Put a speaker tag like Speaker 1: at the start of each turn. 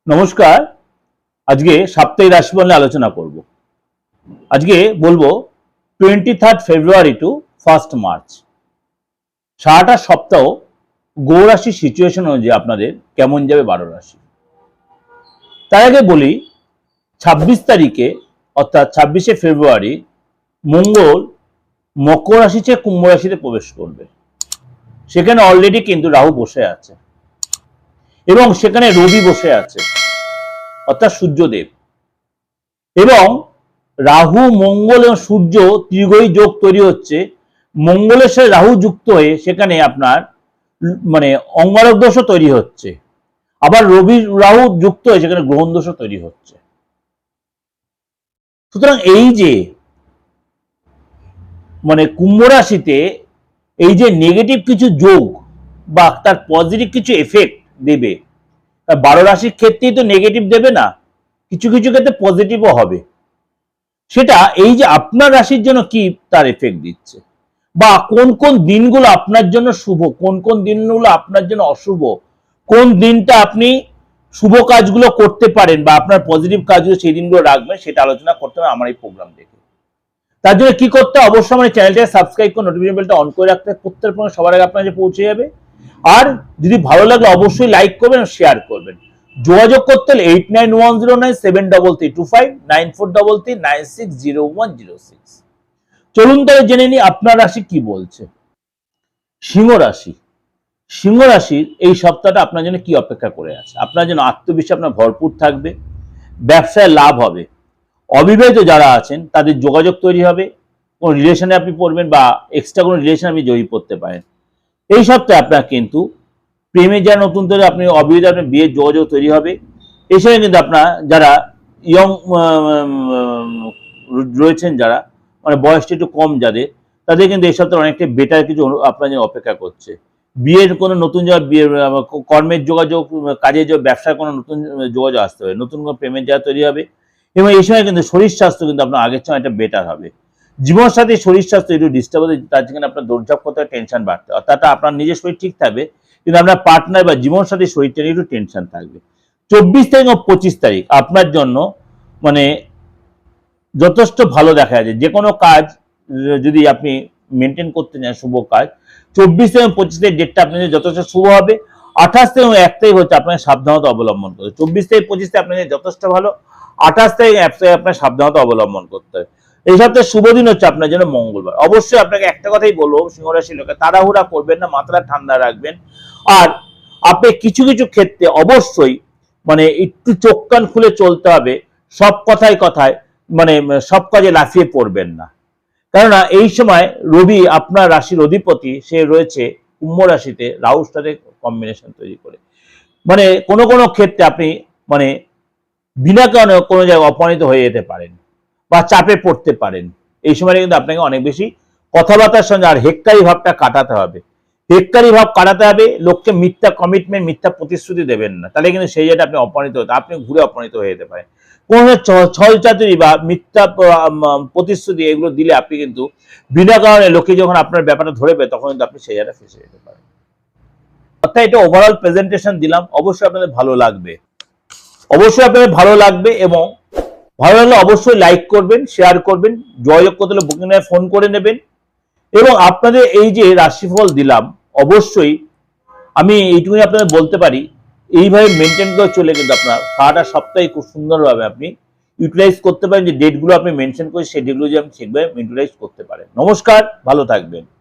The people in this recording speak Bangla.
Speaker 1: নমস্কার। আজকে সাপ্তাহিক রাশিফল নিয়ে আলোচনা করব। আজকে বলবো 23 ফেব্রুয়ারি টু 1 মার্চ সারাটা সপ্তাহ গ্রহ রাশির সিচুয়েশন অনুযায়ী আপনাদের কেমন যাবে 12 রাশি। তার আগে বলি 26 তারিখে অর্থাৎ 26শে ফেব্রুয়ারি মঙ্গল মকর রাশি থেকে কুম্ভ রাশিতে প্রবেশ করবে। সেখানে অলরেডি কিন্তু রাহু বসে আছে এবং সেখানে রবি বসে আছে অর্থাৎ সূর্যদেব, এবং রাহু মঙ্গল এবং সূর্য ত্রিগ্রহী যোগ তৈরি হচ্ছে। মঙ্গলের সাথে রাহু যুক্ত হয়ে সেখানে আপনার অঙ্গারক দোষও তৈরি হচ্ছে, আবার রবি রাহু যুক্ত হয়ে সেখানে গ্রহণ দোষও তৈরি হচ্ছে। সুতরাং এই যে কুম্ভ রাশিতে এই যে নেগেটিভ কিছু যোগ বা তার পজিটিভ কিছু এফেক্ট দেবে, 12 রাশির ক্ষেত্রেই তো নেগেটিভ দেবে না, কিছু কিছু ক্ষেত্রে পজিটিভও হবে। সেটা এই যে আপনার রাশির জন্য কি তার এফেক্ট দিচ্ছে, বা কোন কোন দিনগুলো আপনার জন্য শুভ, কোন কোন দিনগুলো আপনার জন্য অশুভ, কোন দিনটা আপনি শুভ কাজগুলো করতে পারেন বা আপনার পজিটিভ কাজগুলো সেই দিনগুলো রাখবেন, সেটা আলোচনা করতে হবে আমার এই প্রোগ্রাম দেখে। তার জন্য কি করতে হবে, অবশ্যই আমার চ্যানেলটাকে সাবস্ক্রাইব করে নোটিফিকেশন বেলটা অন করে রাখতে, প্রত্যেক সবার আগে আপনার কাছে পৌঁছে যাবে। আর যদি ভালো লাগলে অবশ্যই লাইক করবেন ও শেয়ার করবেন। যোগাযোগ করতে হলে 8910973325 9433960106। চলুন তাহলে জেনে নিই আপনার রাশি কি বলছে। সিংহ রাশি। সিংহ রাশির এই সপ্তাহটা আপনার জন্য কি অপেক্ষা করে আছে। আপনার জন্য আত্মবিশ্বাস আপনার ভরপুর থাকবে, ব্যবসায় লাভ হবে, অবিবাহিত যারা আছেন তাদের যোগাযোগ তৈরি হবে, কোন রিলেশনে আপনি পড়বেন বা এক্সট্রা কোনো রিলেশন আপনি জড়িয়ে পড়তে পারেন। এই সপ্তাহে আপনার কিন্তু প্রেমে যারা নতুন তৈরি, আপনি অবিবাহিত আপনার বিয়ের যোগাযোগ তৈরি হবে। এই সময় কিন্তু আপনার যারা ইয়ং রয়েছেন, যারা বয়সটা একটু কম যাদের, তাদের কিন্তু এই সপ্তাহে অনেকটা বেটার কিছু আপনার জন্য অপেক্ষা করছে। বিয়ের কোনো নতুন বিয়ের কর্মের যোগাযোগ, কাজের ব্যবসার কোনো নতুন যোগাযোগ আসতে হবে, নতুন কোনো প্রেমের জায়গা তৈরি হবে। এবং এই সময় কিন্তু শরীর স্বাস্থ্য কিন্তু আপনার আগের সময় একটা বেটার হবে। জীবনসাথী শরীর স্বাস্থ্য একটু ডিস্টার্ব হতে, তার জন্য আপনার দৌড়ঝাঁপ করতে হবে, টেনশন বাড়তে, অর্থাৎ আপনার নিজের শরীর ঠিক থাকবে কিন্তু আপনার পার্টনার বা জীবনসাথী শরীরটা নিয়ে একটু টেনশন থাকবে। 24 তারিখ ও 25 তারিখ আপনার জন্য যথেষ্ট ভালো দেখা যাচ্ছে। যে কোনো কাজ যদি আপনি মেনটেন করতে চান, শুভ কাজ, 24 এবং 25 তারিখ ডেটটা আপনাদের যথেষ্ট শুভ হবে। 28 এবং 1 তারিখ হচ্ছে আপনাকে সাবধানতা অবলম্বন করতে হবে। 24 তারিখ 25 তারিখ আপনাদের যথেষ্ট ভালো, 28 তারিখ 1 তারিখ আপনার সাবধানতা অবলম্বন করতে হবে। এই সপ্তাহে শুভ দিন হচ্ছে আপনার জন্য মঙ্গলবার। অবশ্যই আপনাকে একটা কথাই বলবো, সিংহ রাশির লোকে তাড়াহুড়া করবেন না, মাথাটা ঠান্ডা রাখবেন। আর আপনি কিছু কিছু ক্ষেত্রে অবশ্যই একটু চোখ কান খুলে চলতে হবে। সব কথায় কথায় সব কাজে লাফিয়ে পড়বেন না, কেননা এই সময় রবি আপনার রাশির অধিপতি, সে রয়েছে কুম্ভ রাশিতে রাহুর সাথে কম্বিনেশন তৈরি করে। কোনো কোনো ক্ষেত্রে আপনি বিনা কারণে কোনো জায়গায় অপমানিত হয়ে যেতে পারেন বা চাপে পড়তে পারেন। এই সময় কিন্তু আপনাকে অনেক বেশি কথাবার্তার সঙ্গে আর হেক্কারি ভাবটা কাটাতে হবে। হেক্কারি ভাব কাটাতে হবে, লোককে মিথ্যা কমিটমেন্ট, মিথ্যা প্রতিশ্রুতি দেবেন না, তাহলে কিন্তু সেই জায়গাটা আপনি অপমানিত হতে, আপনি ঘুরে অপমানিত হয়ে যেতে পারেন। কোনো ছল চাতুরি বা মিথ্যা প্রতিশ্রুতি এগুলো দিলে আপনি কিন্তু বিনা কারণে লোকে যখন আপনার ব্যাপারটা ধরে পায়, তখন কিন্তু আপনি সেই জায়গাটা ফেসে যেতে পারেন। অর্থাৎ এটা ওভারঅল প্রেজেন্টেশন দিলাম, অবশ্যই আপনাদের ভালো লাগবে, অবশ্যই আপনাদের ভালো লাগবে। এবং ভালো লাগলে অবশ্যই লাইক করবেন, শেয়ার করবেন, যোগাযোগ করতে হলে বুকিং এ ফোন করে নেবেন। এবং আপনাদের এই যে রাশিফল দিলাম, অবশ্যই আমি এইটুকুনি আপনাদের বলতে পারি, এইভাবে মেনটেন করে চলে কিন্তু আপনার সারাটা সপ্তাহে খুব সুন্দরভাবে আপনি ইউটিলাইজ করতে পারেন। যে ডেটগুলো আপনি মেনশন করে সেই ডেটগুলো যে আপনি ঠিকভাবে ইউটিলাইজ করতে পারেন। নমস্কার, ভালো থাকবেন।